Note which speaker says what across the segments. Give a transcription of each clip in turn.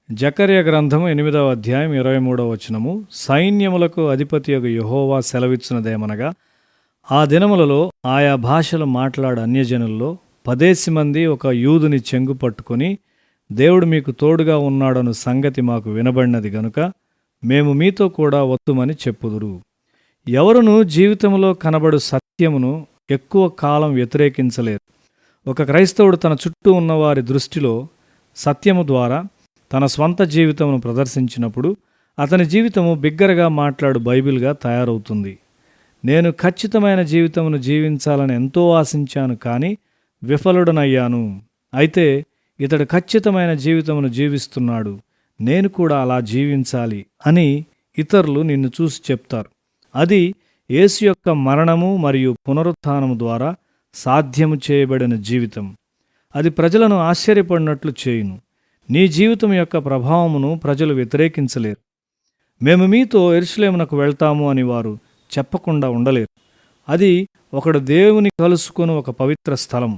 Speaker 1: జకర్య గ్రంథము 8వ అధ్యాయం 23వ వచనము. సైన్యములకు అధిపతియగు యెహోవా సెలవిచ్చినదేమనగా, ఆ దినములలో ఆయా భాషలు మాట్లాడు అన్యజనుల్లో 10 మంది ఒక యూదుని చెంగు పట్టుకొని, దేవుడు మీకు తోడుగా ఉన్నాడను సంగతి మాకు వినబడినది గనుక మేము మీతో కూడా వత్తుమని చెప్పుదురు. ఎవరునూ జీవితంలో కనబడు సత్యమును ఎక్కువ కాలం వ్యతిరేకించలేరు. ఒక క్రైస్తవుడు తన చుట్టూ ఉన్నవారి దృష్టిలో సత్యము ద్వారా తన స్వంత జీవితమును ప్రదర్శించినప్పుడు అతని జీవితము బిగ్గరగా మాట్లాడు బైబిల్గా తయారవుతుంది. నేను ఖచ్చితమైన జీవితమును జీవించాలని ఎంతో ఆశించాను, కానీ విఫలుడనయ్యాను. అయితే ఇతడు ఖచ్చితమైన జీవితమును జీవిస్తున్నాడు, నేను కూడా అలా జీవించాలి అని ఇతరులు నిన్ను చూసి చెప్తారు. అది యేసు యొక్క మరణము మరియు పునరుత్థానము ద్వారా సాధ్యము చేయబడిన జీవితం. అది ప్రజలను ఆశ్చర్యపడినట్లు చేయును. నీ జీవితం యొక్క ప్రభావమును ప్రజలు వ్యతిరేకించలేరు. మేము మీతో యెరూషలేమునకు వెళ్తాము అని వారు చెప్పకుండా ఉండలేరు. అది ఒకడు దేవుని కలుసుకుని ఒక పవిత్ర స్థలం.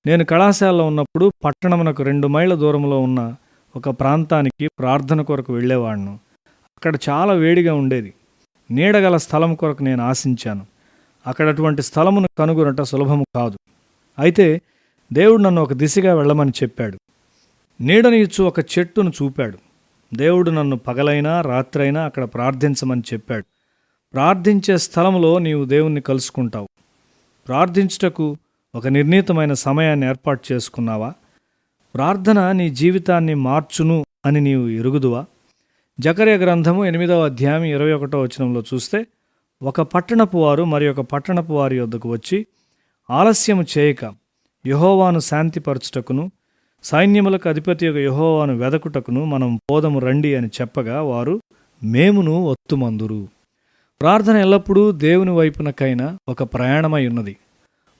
Speaker 1: నేను కళాశాలలో ఉన్నప్పుడు పట్టణమునకు 2 మైళ్ళ దూరంలో ఉన్న ఒక ప్రాంతానికి ప్రార్థన కొరకు వెళ్ళేవాడిను. అక్కడ చాలా వేడిగా ఉండేది. నీడగల స్థలం కొరకు నేను ఆశించాను. అక్కడ అటువంటి స్థలమును కనుగొనట సులభము కాదు. అయితే దేవుడు నన్ను ఒక దిశగా వెళ్ళమని చెప్పాడు. నీడని ఇచ్చు ఒక చెట్టును చూపాడు. దేవుడు నన్ను పగలైనా రాత్రైనా అక్కడ ప్రార్థించమని చెప్పాడు. ప్రార్థించే స్థలంలో నీవు దేవుణ్ణి కలుసుకుంటావు. ప్రార్థించుటకు ఒక నిర్ణీతమైన సమయాన్ని ఏర్పాటు చేసుకున్నావా? ప్రార్థన నీ జీవితాన్ని మార్చును అని నీవు ఎరుగుదువా? జకర్య గ్రంథము 8వ అధ్యాయం 21వ వచనంలో చూస్తే, ఒక పట్టణపు వారు మరి ఒక పట్టణపు వారి యొద్దకు వచ్చి, ఆలస్యము చేయక యెహోవాను శాంతిపరచుటకును సైన్యములకు అధిపతియగు యెహోవాను వెదకుటకును మనం పోదము రండి అని చెప్పగా, వారు మేమును ఒత్తుమందురు. ప్రార్థన ఎల్లప్పుడూ దేవుని వైపునకైనా ఒక ప్రయాణమై ఉన్నది.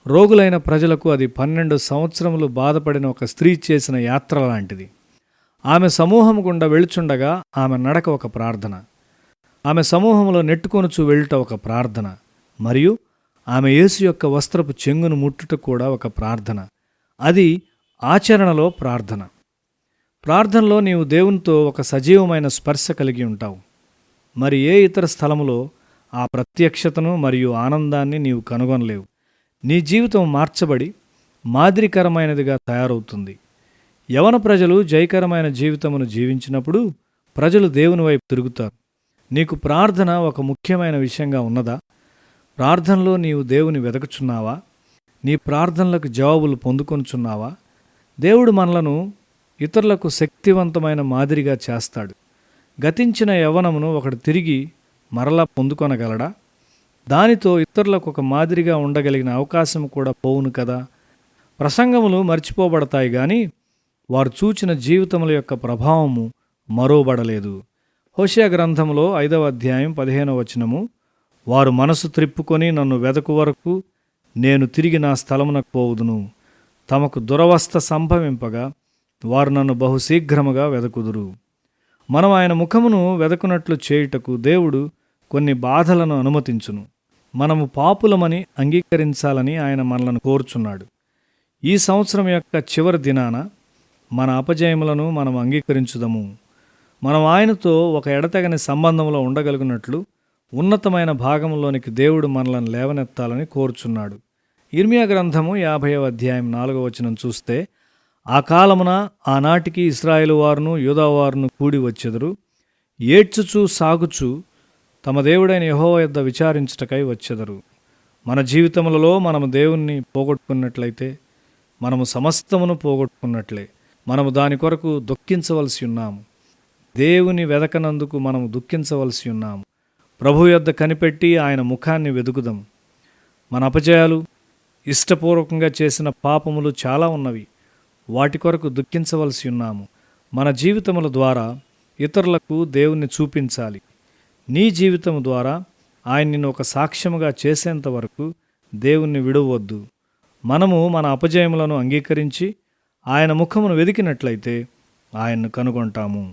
Speaker 1: రోగులైన ప్రజలకు అది 12 సంవత్సరములు బాధపడిన ఒక స్త్రీ చేసిన యాత్ర లాంటిది. ఆమె సమూహము గుండా వెళుచుండగా ఆమె నడక ఒక ప్రార్థన. ఆమె సమూహంలో నెట్టుకొనుచు వెళ్ళుట ఒక ప్రార్థన. మరియు ఆమె యేసు యొక్క వస్త్రపు చెంగును ముట్టుట కూడా ఒక ప్రార్థన. అది ఆచరణలో ప్రార్థన. ప్రార్థనలో నీవు దేవునితో ఒక సజీవమైన స్పర్శ కలిగి ఉంటావు. మరి ఏ ఇతర స్థలములో ఆ ప్రత్యక్షతను మరియు ఆనందాన్ని నీవు కనుగొనలేవు. నీ జీవితం మార్చబడి మాదిరికరమైనదిగా తయారవుతుంది. యవన ప్రజలు జయకరమైన జీవితమును జీవించినప్పుడు ప్రజలు దేవుని వైపు తిరుగుతారు. నీకు ప్రార్థన ఒక ముఖ్యమైన విషయంగా ఉన్నదా? ప్రార్థనలో నీవు దేవుని వెదకుచున్నావా? నీ ప్రార్థనలకు జవాబులు పొందుకొనుచున్నావా? దేవుడు మనలను ఇతరులకు శక్తివంతమైన మాదిరిగా చేస్తాడు. గతించిన యవ్వనమును ఒకడు తిరిగి మరలా పొందుకొనగలడా? దానితో ఇతరులకు ఒక మాదిరిగా ఉండగలిగిన అవకాశం కూడా పోవును కదా. ప్రసంగములు మర్చిపోబడతాయి, కానీ వారు చూచిన జీవితముల యొక్క ప్రభావము మరోబడలేదు. హోషేయ గ్రంథంలో 5వ అధ్యాయం 15వ వచనము, వారు మనసు త్రిప్పుకొని నన్ను వెదకు వరకు నేను తిరిగి నా స్థలమునకు పోవుదును. తమకు దురవస్థ సంభవింపగా వారు నన్ను బహుశీఘ్రముగా వెదకుదురు. మనం ఆయన ముఖమును వెదకునట్లు చేయుటకు దేవుడు కొన్ని బాధలను అనుమతించును. మనము పాపులమని అంగీకరించాలని ఆయన మనలను కోరుచున్నాడు. ఈ సంవత్సరం యొక్క చివరి దినాన మన అపజయములను మనం అంగీకరించుదము. మనం ఆయనతో ఒక ఎడతెగని సంబంధంలో ఉండగలిగినట్లు ఉన్నతమైన భాగంలోనికి దేవుడు మనలను లేవనెత్తాలని కోరుచున్నాడు. ఇర్మియా గ్రంథము 50వ అధ్యాయం 4వ వచనం చూస్తే, ఆ కాలమున ఆనాటికి ఇశ్రాయేలు వారును యూదావారును కూడి వచ్చెదరు. ఏడ్చుచూ సాగుచూ తమ దేవుడైన యెహోవా యొద్ద విచారించుటకై వచ్చెదరు. మన జీవితములలో మనము దేవుణ్ణి పోగొట్టుకున్నట్లయితే మనము సమస్తమును పోగొట్టుకున్నట్లే. మనము దాని కొరకు దుఃఖించవలసి ఉన్నాము. దేవుని వెదకనందుకు మనము దుఃఖించవలసి ఉన్నాము. ప్రభు యొద్ద కనిపెట్టి ఆయన ముఖాన్ని వెదుకుదాం. మన అపజయాలు, ఇష్టపూర్వకంగా చేసిన పాపములు చాలా ఉన్నవి. వాటి కొరకు దుఃఖించవలసి ఉన్నాము. మన జీవితముల ద్వారా ఇతరులకు దేవుణ్ణి చూపించాలి. నీ జీవితము ద్వారా ఆయన నిన్ను ఒక సాక్ష్యముగా చేసేంత వరకు దేవుణ్ణి విడవద్దు. మనము మన అపజయములను అంగీకరించి ఆయన ముఖమును వెదికినట్లయితే ఆయన్ను కనుగొంటాము.